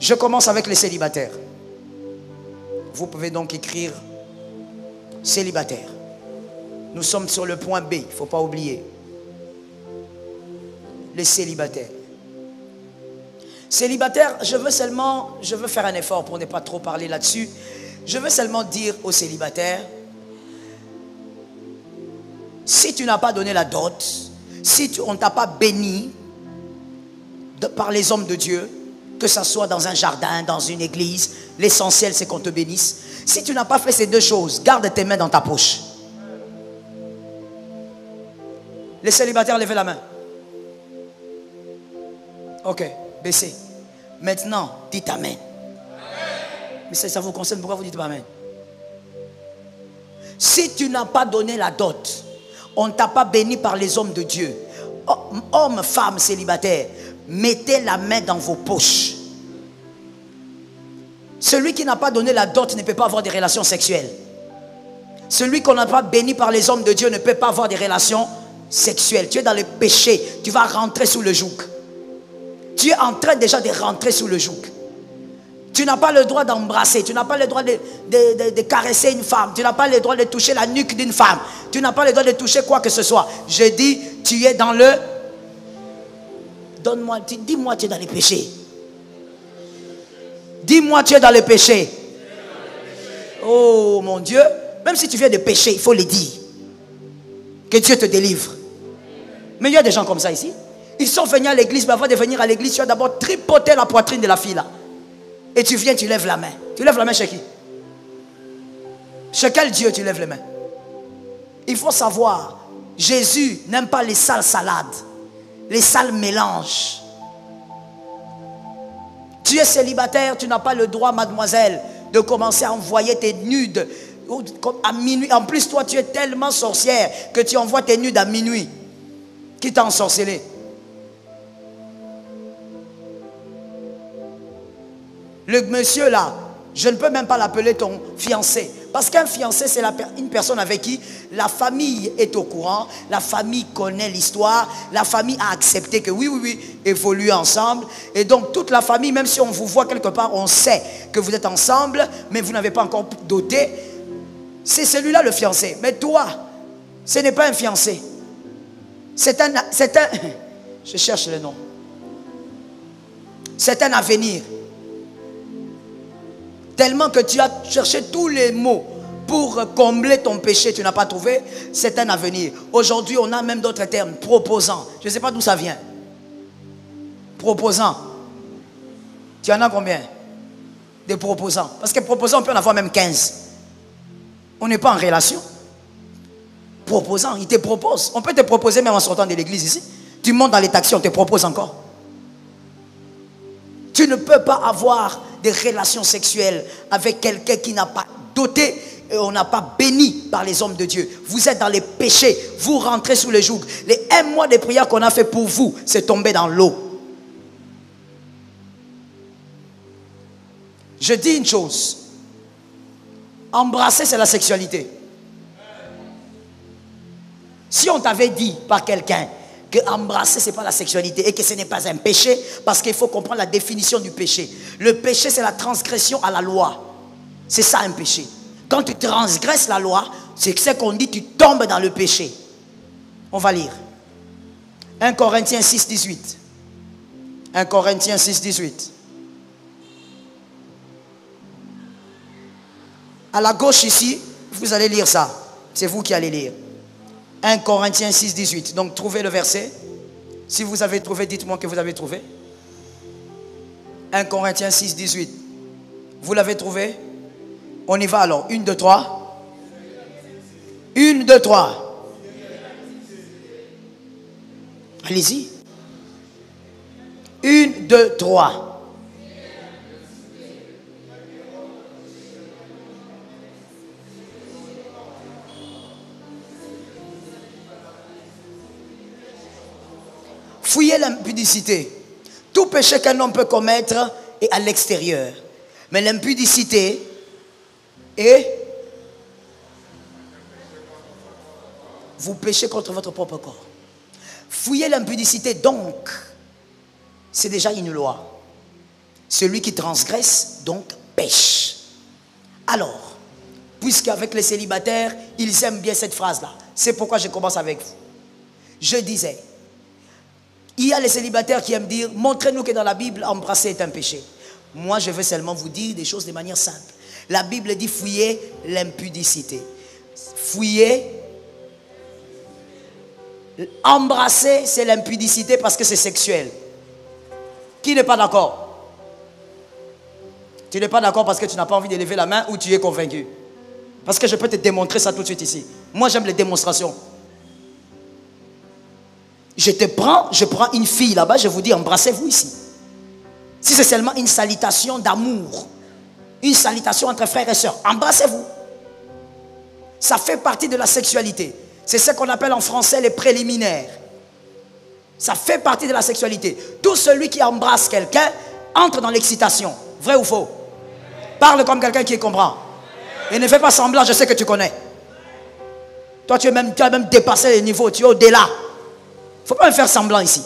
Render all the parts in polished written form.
Je commence avec les célibataires. Vous pouvez donc écrire célibataire. Nous sommes sur le point B, il ne faut pas oublier. Les célibataires. Célibataire, je veux faire un effort pour ne pas trop parler là-dessus. Je veux seulement dire aux célibataires, si tu n'as pas donné la dot, si on ne t'a pas béni par les hommes de Dieu, que ce soit dans un jardin, dans une église, l'essentiel c'est qu'on te bénisse. Si tu n'as pas fait ces deux choses, garde tes mains dans ta poche. Les célibataires, levez la main. Ok, baissez. Maintenant, dites Amen. Mais ça vous concerne, pourquoi vous dites pas Amen? Si tu n'as pas donné la dot, on ne t'a pas béni par les hommes de Dieu. Hommes, femmes, célibataires, mettez la main dans vos poches. Celui qui n'a pas donné la dot ne peut pas avoir des relations sexuelles. Celui qu'on n'a pas béni par les hommes de Dieu ne peut pas avoir des relations sexuelles. Tu es dans le péché, tu vas rentrer sous le joug. Tu es en train déjà de rentrer sous le joug. Tu n'as pas le droit d'embrasser, tu n'as pas le droit de caresser une femme, tu n'as pas le droit de toucher la nuque d'une femme, tu n'as pas le droit de toucher quoi que ce soit. Je dis, tu es dans le... Donne-moi, dis-moi, tu es dans le péché. Dis-moi, tu es dans le péché. Oh mon Dieu, même si tu viens de pécher, il faut le dire. Que Dieu te délivre. Mais il y a des gens comme ça ici. Ils sont venus à l'église, mais avant de venir à l'église, tu as d'abord tripoté la poitrine de la fille là. Et tu viens, tu lèves la main. Tu lèves la main chez qui? Chez quel Dieu tu lèves les mains? Il faut savoir, Jésus n'aime pas les sales salades, les sales mélanges. Tu es célibataire, tu n'as pas le droit, mademoiselle, de commencer à envoyer tes nudes à minuit. En plus, toi, tu es tellement sorcière que tu envoies tes nudes à minuit. Qui t'a ensorcelé? Le monsieur là, je ne peux même pas l'appeler ton fiancé. Parce qu'un fiancé, c'est une personne avec qui la famille est au courant, la famille connaît l'histoire, la famille a accepté que oui, évoluer ensemble. Et donc toute la famille, même si on vous voit quelque part, on sait que vous êtes ensemble, mais vous n'avez pas encore doté. C'est celui-là le fiancé. Mais toi, ce n'est pas un fiancé. C'est un... Je cherche le nom. C'est un avenir. Tellement que tu as cherché tous les mots pour combler ton péché, tu n'as pas trouvé, c'est un avenir. Aujourd'hui, on a même d'autres termes, proposant. Je ne sais pas d'où ça vient. Proposant. Tu en as combien? Des proposants. Parce que proposant, on peut en avoir même 15. On n'est pas en relation. Proposant, il te propose. On peut te proposer même en sortant de l'église ici. Tu montes dans les taxis, on te propose encore. Tu ne peux pas avoir des relations sexuelles avec quelqu'un qui n'a pas doté et on n'a pas béni par les hommes de Dieu. Vous êtes dans les péchés, vous rentrez sous le joug. Les 1 mois de prière qu'on a fait pour vous, c'est tombé dans l'eau. Je dis une chose, embrasser c'est la sexualité. Si on t'avait dit par quelqu'un que embrasser, ce n'est pas la sexualité et que ce n'est pas un péché, parce qu'il faut comprendre la définition du péché. Le péché, c'est la transgression à la loi. C'est ça un péché. Quand tu transgresses la loi, c'est ce qu'on dit, tu tombes dans le péché. On va lire. 1 Corinthiens 6, 18. 1 Corinthiens 6, 18. À la gauche ici, vous allez lire ça. C'est vous qui allez lire. 1 Corinthiens 6, 18. Donc, trouvez le verset. Si vous avez trouvé, dites-moi que vous avez trouvé. 1 Corinthiens 6, 18. Vous l'avez trouvé? On y va alors. 1, 2, 3. 1, 2, 3. Allez-y. 1, 2, 3. Fouillez l'impudicité. Tout péché qu'un homme peut commettre est à l'extérieur. Mais l'impudicité est... Vous péchez contre votre propre corps. Fouillez l'impudicité donc. C'est déjà une loi. Celui qui transgresse, donc, pêche. Alors, puisqu'avec les célibataires, ils aiment bien cette phrase-là. C'est pourquoi je commence avec vous. Je disais, il y a les célibataires qui aiment dire, montrez-nous que dans la Bible, embrasser est un péché. Moi, je veux seulement vous dire des choses de manière simple. La Bible dit, fouillez l'impudicité. Fouillez. Embrasser, c'est l'impudicité parce que c'est sexuel. Qui n'est pas d'accord? Tu n'es pas d'accord parce que tu n'as pas envie de lever la main ou tu es convaincu? Parce que je peux te démontrer ça tout de suite ici. Moi, j'aime les démonstrations. Je prends une fille là-bas, je vous dis, embrassez-vous ici. Si c'est seulement une salutation d'amour, une salutation entre frères et sœurs, embrassez-vous. Ça fait partie de la sexualité. C'est ce qu'on appelle en français les préliminaires. Ça fait partie de la sexualité. Tout celui qui embrasse quelqu'un entre dans l'excitation. Vrai ou faux? Parle comme quelqu'un qui comprend. Et ne fais pas semblant, je sais que tu connais. Toi, tu as même dépassé les niveaux, tu es au-delà. Il ne faut pas me faire semblant ici.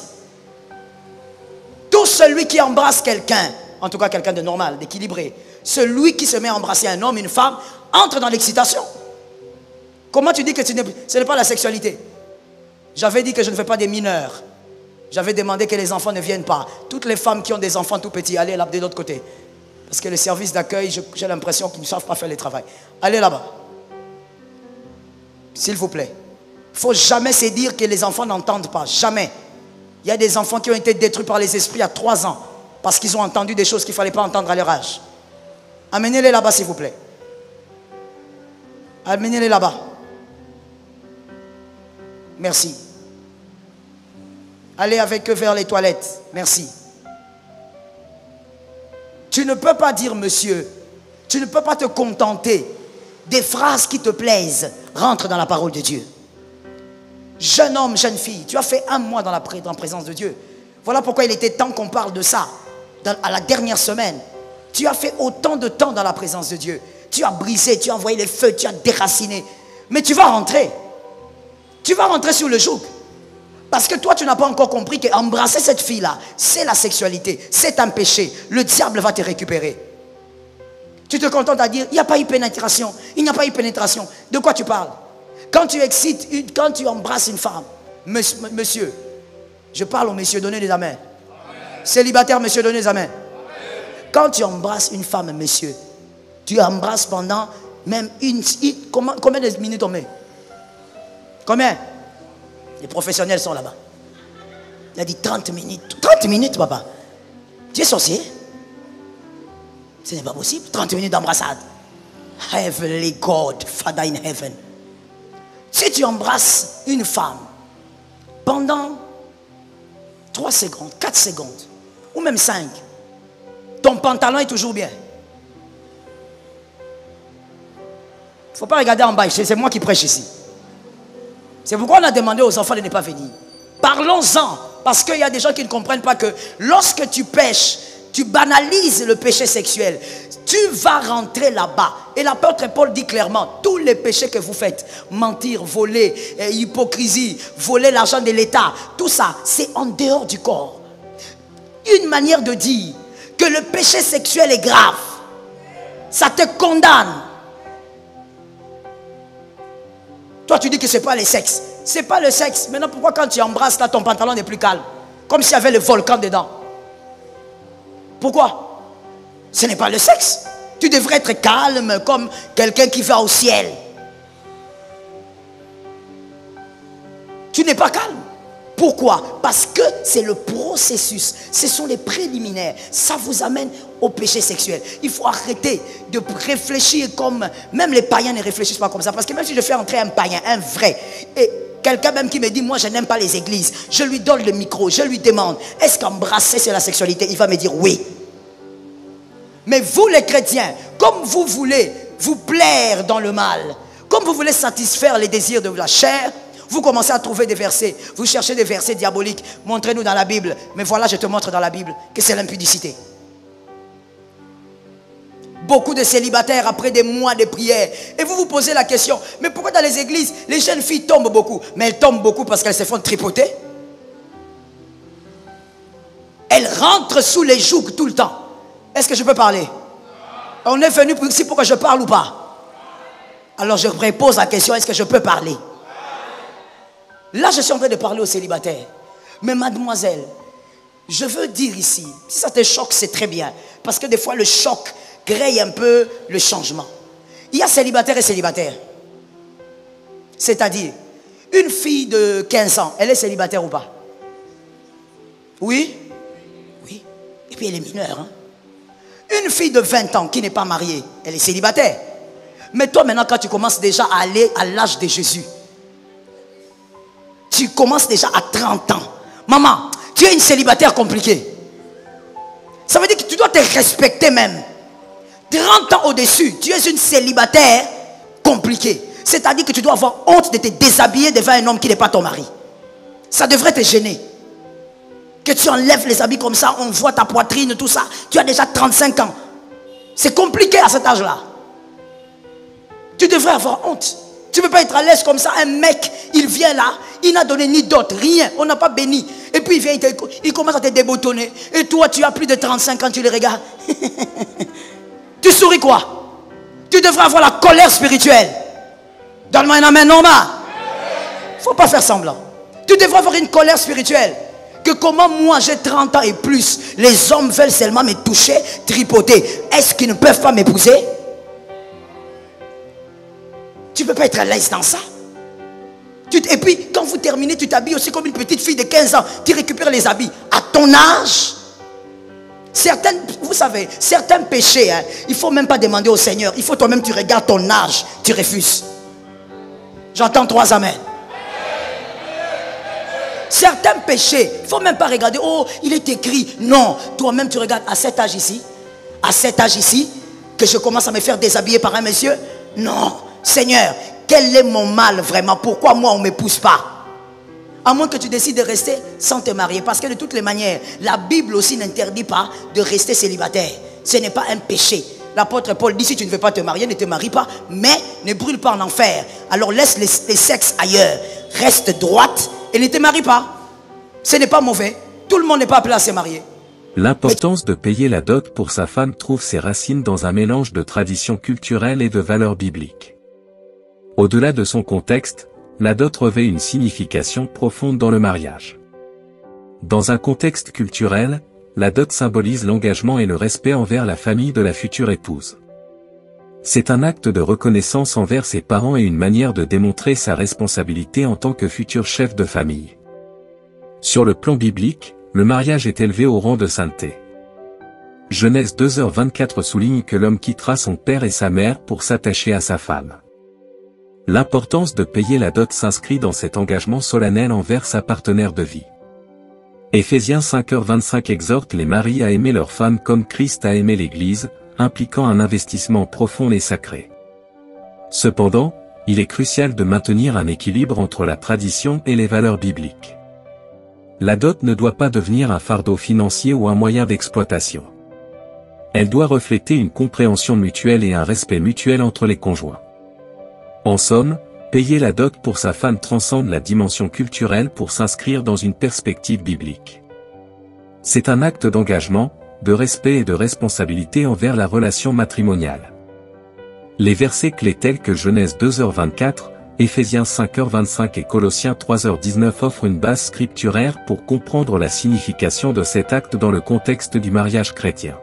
Tout celui qui embrasse quelqu'un, en tout cas quelqu'un de normal, d'équilibré, celui qui se met à embrasser un homme, une femme, entre dans l'excitation. Comment tu dis que ce n'est pas la sexualité? J'avais dit que je ne fais pas des mineurs. J'avais demandé que les enfants ne viennent pas. Toutes les femmes qui ont des enfants tout petits, allez là de l'autre côté. Parce que le service d'accueil, j'ai l'impression qu'ils ne savent pas faire le travail. Allez là-bas. S'il vous plaît. Il ne faut jamais se dire que les enfants n'entendent pas. Jamais. Il y a des enfants qui ont été détruits par les esprits à 3 ans. Parce qu'ils ont entendu des choses qu'il ne fallait pas entendre à leur âge. Amenez-les là-bas, s'il vous plaît. Amenez-les là-bas. Merci. Allez avec eux vers les toilettes. Merci. Tu ne peux pas dire monsieur. Tu ne peux pas te contenter des phrases qui te plaisent. Rentre dans la parole de Dieu. Jeune homme, jeune fille, tu as fait 1 mois dans la présence de Dieu. Voilà pourquoi il était temps qu'on parle de ça à la dernière semaine. Tu as fait autant de temps dans la présence de Dieu. Tu as brisé, tu as envoyé les feux, tu as déraciné. Mais tu vas rentrer. Tu vas rentrer sur le joug. Parce que toi, tu n'as pas encore compris qu'embrasser cette fille-là, c'est la sexualité, c'est un péché. Le diable va te récupérer. Tu te contentes à dire, il n'y a pas eu pénétration. Il n'y a pas eu pénétration. De quoi tu parles? Quand tu excites, quand tu embrasses une femme, monsieur, je parle au monsieur, donnez les amens. Célibataire, monsieur, donnez les amens. Quand tu embrasses une femme, monsieur, tu embrasses pendant même combien de minutes on met? Combien? Les professionnels sont là-bas. Il a dit 30 minutes. 30 minutes, papa. Tu es sorcier? Ce n'est pas possible. 30 minutes d'embrassade. Heavenly God, Father in heaven. Si tu embrasses une femme pendant 3 secondes, 4 secondes, ou même 5, ton pantalon est toujours bien. Il ne faut pas regarder en bas, c'est moi qui prêche ici. C'est pourquoi on a demandé aux enfants de ne pas venir. Parlons-en, parce qu'il y a des gens qui ne comprennent pas que lorsque tu pêches, tu banalises le péché sexuel. Tu vas rentrer là-bas. Et l'apôtre Paul dit clairement, tous les péchés que vous faites, mentir, voler, hypocrisie, voler l'argent de l'État, tout ça, c'est en dehors du corps. Une manière de dire que le péché sexuel est grave. Ça te condamne. Toi, tu dis que ce n'est pas le sexe. Ce n'est pas le sexe. Maintenant, pourquoi quand tu embrasses, là, ton pantalon n'est plus calme? Comme s'il y avait le volcan dedans. Pourquoi? Ce n'est pas le sexe. Tu devrais être calme comme quelqu'un qui va au ciel. Tu n'es pas calme. Pourquoi? Parce que c'est le processus. Ce sont les préliminaires. Ça vous amène au péché sexuel. Il faut arrêter de réfléchir comme... Même les païens ne réfléchissent pas comme ça. Parce que même si je fais entrer un païen, un vrai... Et quelqu'un même qui me dit, moi je n'aime pas les églises. Je lui donne le micro, je lui demande, est-ce qu'embrasser c'est la sexualité? Il va me dire oui. Mais vous les chrétiens, comme vous voulez vous plaire dans le mal, comme vous voulez satisfaire les désirs de la chair, vous commencez à trouver des versets. Vous cherchez des versets diaboliques. Montrez-nous dans la Bible. Mais voilà, je te montre dans la Bible que c'est l'impudicité. Beaucoup de célibataires après des mois de prière. Et vous vous posez la question, mais pourquoi dans les églises, les jeunes filles tombent beaucoup? Mais elles tombent beaucoup parce qu'elles se font tripoter. Elles rentrent sous les jougs tout le temps. Est-ce que je peux parler? On est venu ici pour que je parle ou pas? Alors je repose la question, est-ce que je peux parler? Là, je suis en train de parler aux célibataires. Mais mademoiselle, je veux dire ici, si ça te choque, c'est très bien. Parce que des fois, le choc crée un peu le changement. Il y a célibataire et célibataire. C'est-à-dire, une fille de 15 ans, elle est célibataire ou pas? Oui? Oui. Et puis elle est mineure. Hein? Une fille de 20 ans qui n'est pas mariée, elle est célibataire. Mais toi maintenant, quand tu commences déjà à aller à l'âge de Jésus, tu commences déjà à 30 ans. Maman, tu es une célibataire compliquée. Ça veut dire que tu dois te respecter même. 30 ans au-dessus, tu es une célibataire compliquée. C'est-à-dire que tu dois avoir honte de te déshabiller devant un homme qui n'est pas ton mari. Ça devrait te gêner. Que tu enlèves les habits comme ça, on voit ta poitrine, tout ça. Tu as déjà 35 ans. C'est compliqué à cet âge-là. Tu devrais avoir honte. Tu ne peux pas être à l'aise comme ça. Un mec, il vient là, il n'a donné ni dot, rien. On n'a pas béni. Et puis il vient, il commence à te déboutonner. Et toi, tu as plus de 35 ans, tu le regardes. Tu souris quoi? Tu devrais avoir la colère spirituelle. Donne-moi un amen normal. Il ne faut pas faire semblant. Tu devrais avoir une colère spirituelle. Que comment moi j'ai 30 ans et plus, les hommes veulent seulement me toucher, tripoter. Est-ce qu'ils ne peuvent pas m'épouser? Tu ne peux pas être à l'aise dans ça. Et puis quand vous terminez, tu t'habilles aussi comme une petite fille de 15 ans. Tu récupères les habits. À ton âge, vous savez, certains péchés, hein, il ne faut même pas demander au Seigneur. Il faut toi-même, tu regardes ton âge, tu refuses. J'entends 3 amens. Certains péchés, il ne faut même pas regarder, oh, il est écrit. Non, toi-même tu regardes à cet âge ici, que je commence à me faire déshabiller par un monsieur. Non, Seigneur, quel est mon mal vraiment? Pourquoi moi on ne me pousse pas? À moins que tu décides de rester sans te marier. Parce que de toutes les manières, la Bible aussi n'interdit pas de rester célibataire. Ce n'est pas un péché. L'apôtre Paul dit, si tu ne veux pas te marier, ne te marie pas, mais ne brûle pas en enfer. Alors laisse les sexes ailleurs. Reste droite et ne te marie pas. Ce n'est pas mauvais. Tout le monde n'est pas appelé à se marier. L'importance de payer la dot pour sa femme trouve ses racines dans un mélange de traditions culturelles et de valeurs bibliques. Au-delà de son contexte, la dot revêt une signification profonde dans le mariage. Dans un contexte culturel, la dot symbolise l'engagement et le respect envers la famille de la future épouse. C'est un acte de reconnaissance envers ses parents et une manière de démontrer sa responsabilité en tant que futur chef de famille. Sur le plan biblique, le mariage est élevé au rang de sainteté. Genèse 2h24 souligne que l'homme quittera son père et sa mère pour s'attacher à sa femme. L'importance de payer la dot s'inscrit dans cet engagement solennel envers sa partenaire de vie. Éphésiens 5h25 exhorte les maris à aimer leurs femmes comme Christ a aimé l'Église, impliquant un investissement profond et sacré. Cependant, il est crucial de maintenir un équilibre entre la tradition et les valeurs bibliques. La dot ne doit pas devenir un fardeau financier ou un moyen d'exploitation. Elle doit refléter une compréhension mutuelle et un respect mutuel entre les conjoints. En somme, payer la dot pour sa femme transcende la dimension culturelle pour s'inscrire dans une perspective biblique. C'est un acte d'engagement, de respect et de responsabilité envers la relation matrimoniale. Les versets clés tels que Genèse 2h24, Éphésiens 5h25 et Colossiens 3h19 offrent une base scripturaire pour comprendre la signification de cet acte dans le contexte du mariage chrétien.